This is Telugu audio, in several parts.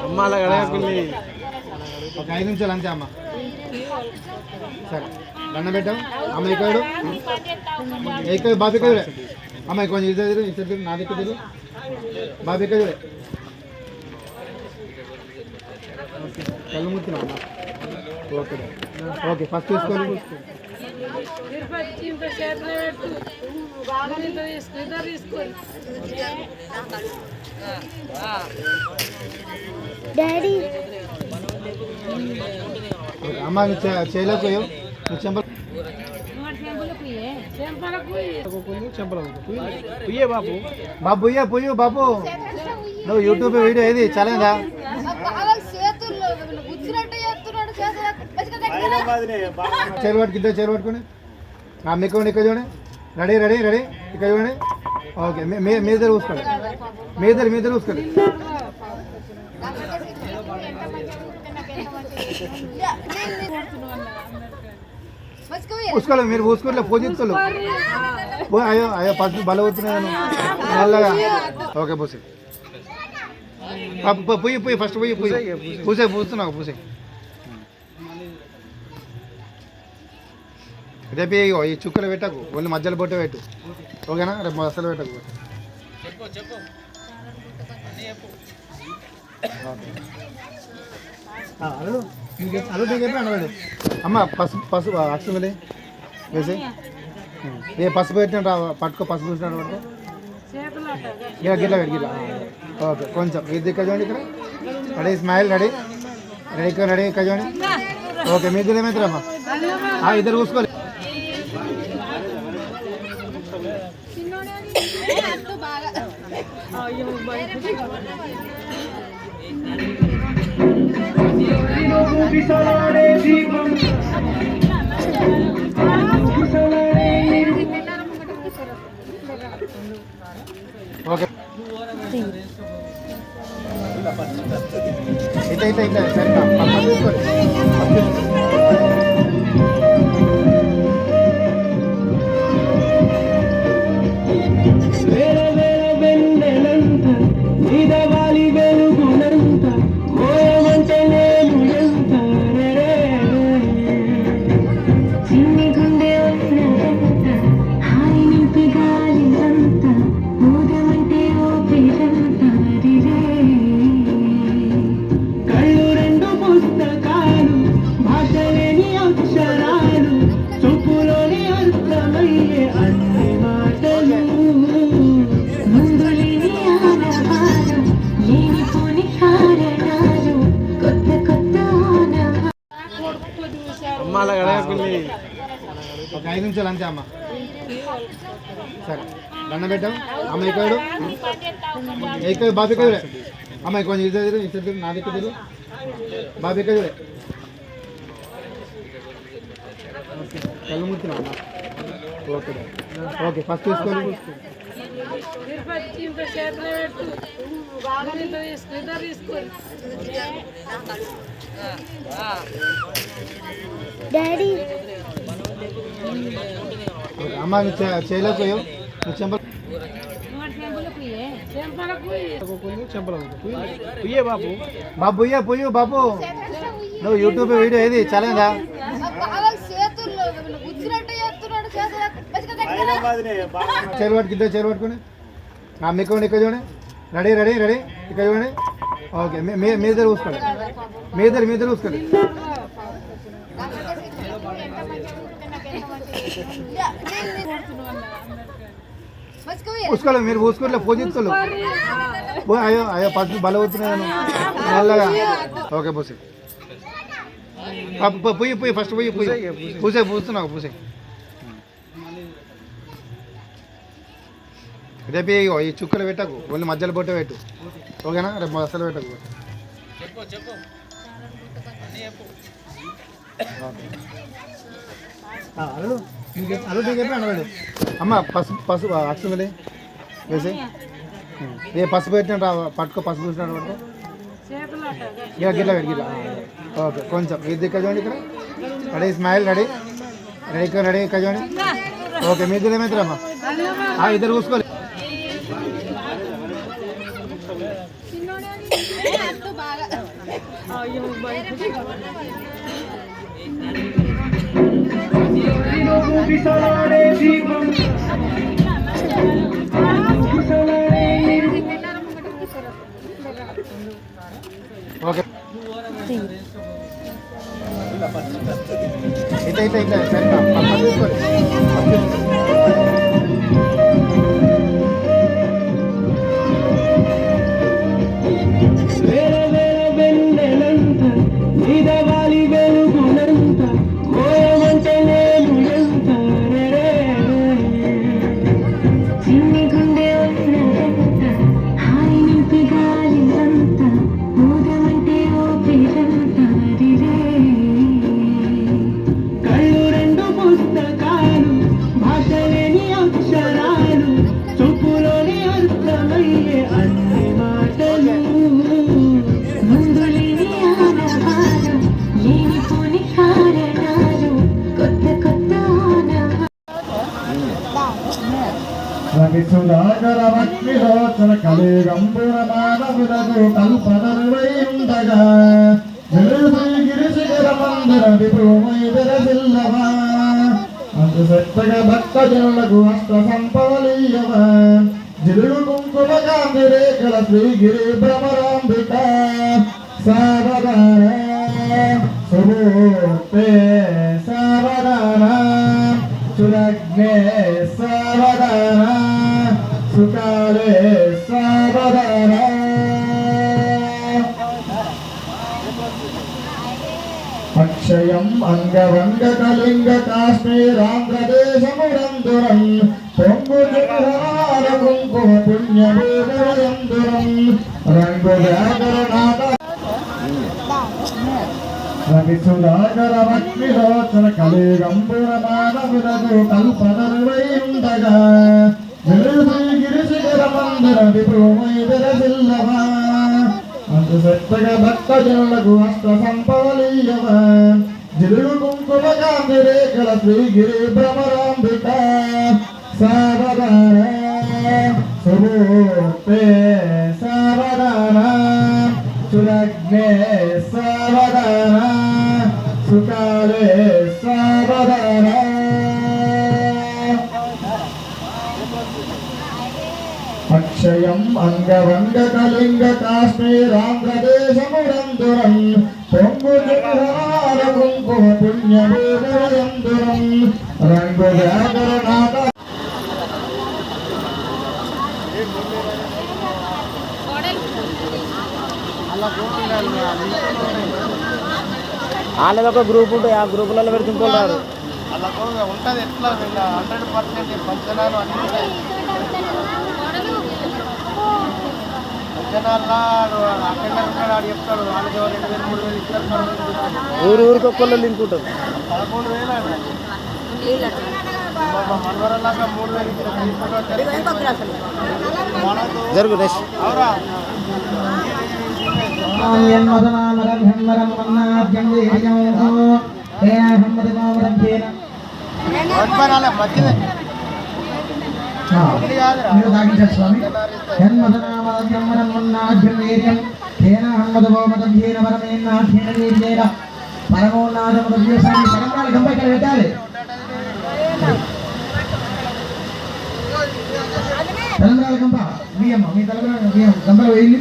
అమ్మ అలా గడపల్లి ఒక 5 నిమిషాలు అంతే అమ్మ. సరే దండం పెట్టాం. అమ్మ ఇక్కడ ఇక్కడ బాబు ఇక్కడ అమ్మ కొంచెం ఇద్దరు నా దగ్గర బాబు ఇక్కడ కళ్ళు ముట్టినా అమ్మ. ఓకే ఓకే ఫస్ట్ తీసుకోవాలి. డాడీ అమ్మ చేయలేకపోయావు చెంపలు బాబు బాబు పుయ్యే పుయ్యు బాబు. నువ్వు యూట్యూబ్ వీడియో ఏది చలేదా? చేరు పట్టుకు ఇద్దరు చేరు పట్టుకుని మీకు ఇక్కడ చూడండి. రెడీ రెడీ రెడీ ఇక్కడ చూడండి. ఓకే మీ ఇద్దరు చూసుకోండి. మీ ఇద్దరు చూసుకోండి. పూసుకోలేదు మీరు పూసుకోవట్లే పూజిస్తలు. అయ్యో అయ్యో పసుపు బల అవుతున్నాను నల్లగా. ఓకే పూసి పొయ్యి పొయ్యి ఫస్ట్ పొయ్యి పూసే పూస్తున్నావు పూసే. రేపు ఈ చుక్కలు పెట్టకు ఓన్లీ మధ్యలో పొట్టు పెట్టు. ఓకేనా రేపు అసలు పెట్టకు. అల్లు చెప్పి అన్నాడు అమ్మ. పసుపు పసుపు అక్షమలే వేసి ఏ పసుపు పెట్టిన పట్టుకో. పసుపు చూసినాడు పట్టుకో. గిట్లా గిట్లా గిట్లా. ఓకే కొంచెం ఇది ఇక్కడ చూడండి. ఇక్కడ రెడీ స్మైల్ రెడీ రెడీ ఇక్కడ రెడీ ఇక్కడ చూడండి. ఓకే మీ ఇద్దరు ఏమవుతారమ్మా? ఇద్దరు చూసుకోవాలి. ఓకే ఇట్లా ఇట్లా ఇట్లా సరే తీసుకోండి. అమ్మ అలా గడపల్లి ఒక 5 నిమిషాలు అంతే అమ్మ. సరే దండం పెట్టాం. అమ్మ ఇక్కడ ఇక్కడ బాబు ఇక్కడ అమ్మ కొంచెం ఇద్దరు నా దగ్గర బాబు ఇక్కడ కళ్ళు ముట్టినా అమ్మ. ఓకే ఓకే ఫస్ట్ తీసుకోవాలి. డాడీ అమ్మ చేయలేకపోయావు చెంపలు బాబు బాబు పుయ్యే పుయ్యు బాబు. నువ్వు యూట్యూబ్ వీడియో ఏది చలేదా? చేరు పట్టుకు ఇద్దరు చేరు పట్టుకుని మీకు ఇక్కడ చూడండి. రెడీ రెడీ రెడీ ఇక్కడ చూడండి. ఓకే మీ ఇద్దరు చూసుకోండి. మీ ఇద్దరు చూసుకోండి. పూసుకోలేదు మీరు పూసుకోవట్లే పూజిస్తలు. అయ్యో అయ్యో పసుపు బల అవుతున్నాను నల్లగా. ఓకే పూసి పొయ్యి పొయ్యి ఫస్ట్ పొయ్యి పూసే పూస్తున్నావు పూసే. రేపు ఈ చుక్కలు పెట్టకు ఓన్లీ మధ్యలో పొట్టు పెట్టు. ఓకేనా రేపు అసలు పెట్టకు. అల్లు చెప్పి అన్నాడు అమ్మ. పసుపు పసుపు అక్షమలే వేసి ఏ పసుపు పెట్టిన పట్టుకో. పసుపు చూసినాడు పట్టుకో. గిట్లా గిట్లా. ఓకే కొంచెం ఇది ఇక్కడ చూడండి. ఇక్కడ రెడీ స్మైల్ రెడీ రెడీ ఇక్కడ రెడీ ఇక్కడ చూడండి. ఓకే మీ ఇద్దరు ఏమవుతారమ్మా? ఇద్దరు చూసుకోవాలి. ఓకే ఇట్లా ఇట్లా ఇట్లా సరే తీసుకోండి. రవిసుధాకరవక్మిలోచన కలిగంబుర మానవులకు కల్పనరువై ఉండగా గిరిశిఖర మందిర విభూమై విరసిల్లవా అందుసెత్తగా భక్త జనులకు హస్త సంపవలీయవా జిలుగు కుంకుమ కాంతి రేఖల శ్రీగిరి భ్రమరాంబిక సావధాన సుమూర్తే సావధాన సురగ్నే సావధాన సుకాలే సావధాన అక్షయం అంగవంగ కళింగ కాశ్మీరాంధ్రదేశమురందురం పొంగు జగహార కుంకుమ పుణ్యభూమయందురం రంగు వ్యాకరణాత రవిసుధాకరవక్మిలోచన కలిగంబుర మానవులకు కల్పనరువై ఉండగా గిరిశిఖర మందిర విభూమై విరసిల్లవా అందుసెత్తగా భక్త జనులకు హస్త సంపవలీయవా జిలుగు కుంకుమ కాంతి రేఖల శ్రీగిరి భ్రమరాంబిక సావధాన సుమూర్తే సావధాన సురగ్నే సావధాన సుకాలే సావధాన అక్షయం అంగవంగ కళింగ కాశ్మీరాంధ్రదేశమురందురం పొంగు జగహార కుంకుమ పుణ్యభూమయందురం రంగు వ్యాకరణాత వాళ్ళది ఒక గ్రూప్ ఉంటుంది, ఆ గ్రూపులలో పెడుతుంటారు. అలా ఉంటుంది ఎట్లా 100% పంచనాలు అన్నీ ఉంటాయి. చెప్తాడు వాళ్ళకి 2,000 3,000 ఇస్తారు. ఊరికి ఒక్కళ్ళు లింక్ ఉంటుంది. 11,000 మనవరలాగా 3,000 జరుగు నెక్స్ట్ అవురా మధ్యనే మీరు తాగించారు స్వామి జన్మదనామద్యమన్నాభ్యం హన్మదోమదభ్యేన పరమేన్నాభ్యేన పరమోన్నాథమద్యోసాన్ని పరంపరాలు గంప ఇక్కడ పెట్టాలి. తలంబరాల గంప మీ అమ్మ మీ తలంబరాల గంపలు వేయండి.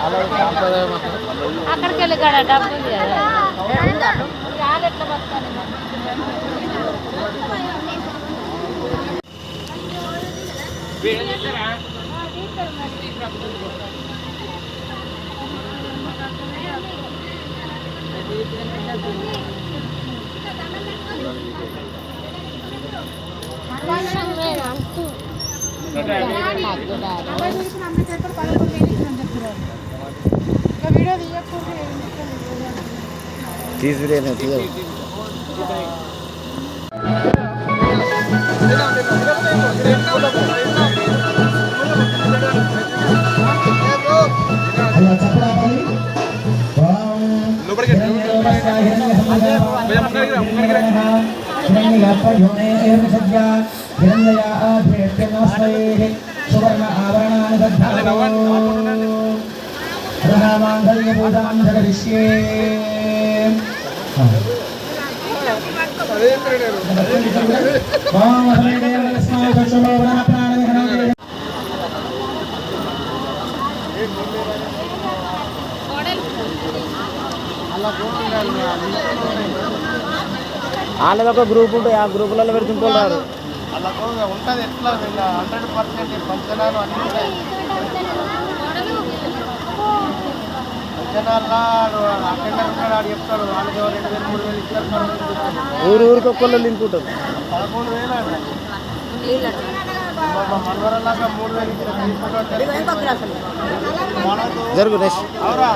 అడుగుతాను అక్కడికి వెళ్ళి కాడ డబ్బు ఎట్లా బతాను తీసుకురేనే తీయ అలా చెప్పరాలి సువర్ణ ఆభరణాన్ని మాంగళ్య పూజాం జగరిష్యే వాళ్ళది ఒక గ్రూప్ ఉంటుంది ఆ గ్రూపులలో పెడుతుంటారు అలా ఉంటుంది ఎట్లా 100% పంచనాలు అన్నీ ఉంటాయి పంచనాల్లో అటెండర్ ఉంటాడు ఆడు చెప్తాడు వాళ్ళకి 2000 3000 ఇచ్చారు ఊరికి ఒక్కళ్ళు లింక్ ఉంటుంది 13000 మనవరలాగా 3000 ఇచ్చారు జరుగు నెక్స్ట్ అవురా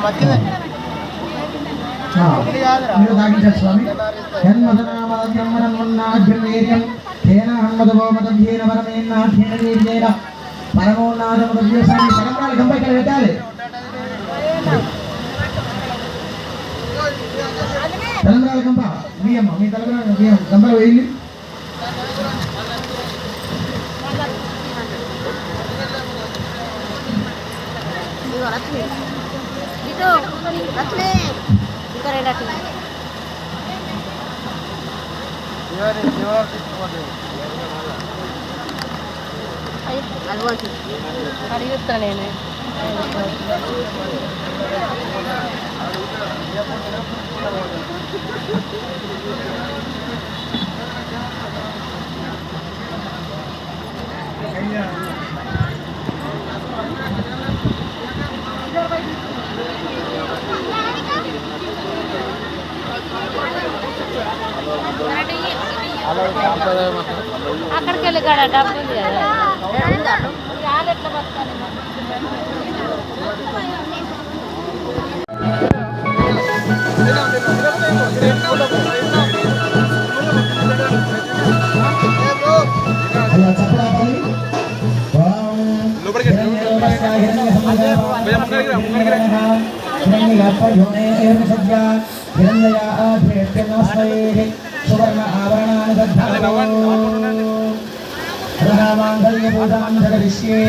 మధ్యలో మీరు తాగించారు స్వామి జన్మదనామద్యమరణమన్నాభ్యం హన్మదోమదీన వరమేన్నాభ్యేన పరమోన్నాదముద్యోసాన్ని పరంపరాలు గంపై ఇక్కడ పెట్టాలి తలంబరాల గంప మీ అమ్మ మీ తలంబరాల గంపలు వేయండి itu Ratne itu Renati hari itu nenek అక్కడికి వెళ్ళి కాడ డబ్బు ఉంది కదా యాలు ఎట్లా బతకాలి అలా చెప్పరాలి సువర్ణ ఆభరణాన్ని మాంగళ్య పూజాం జగరిష్యే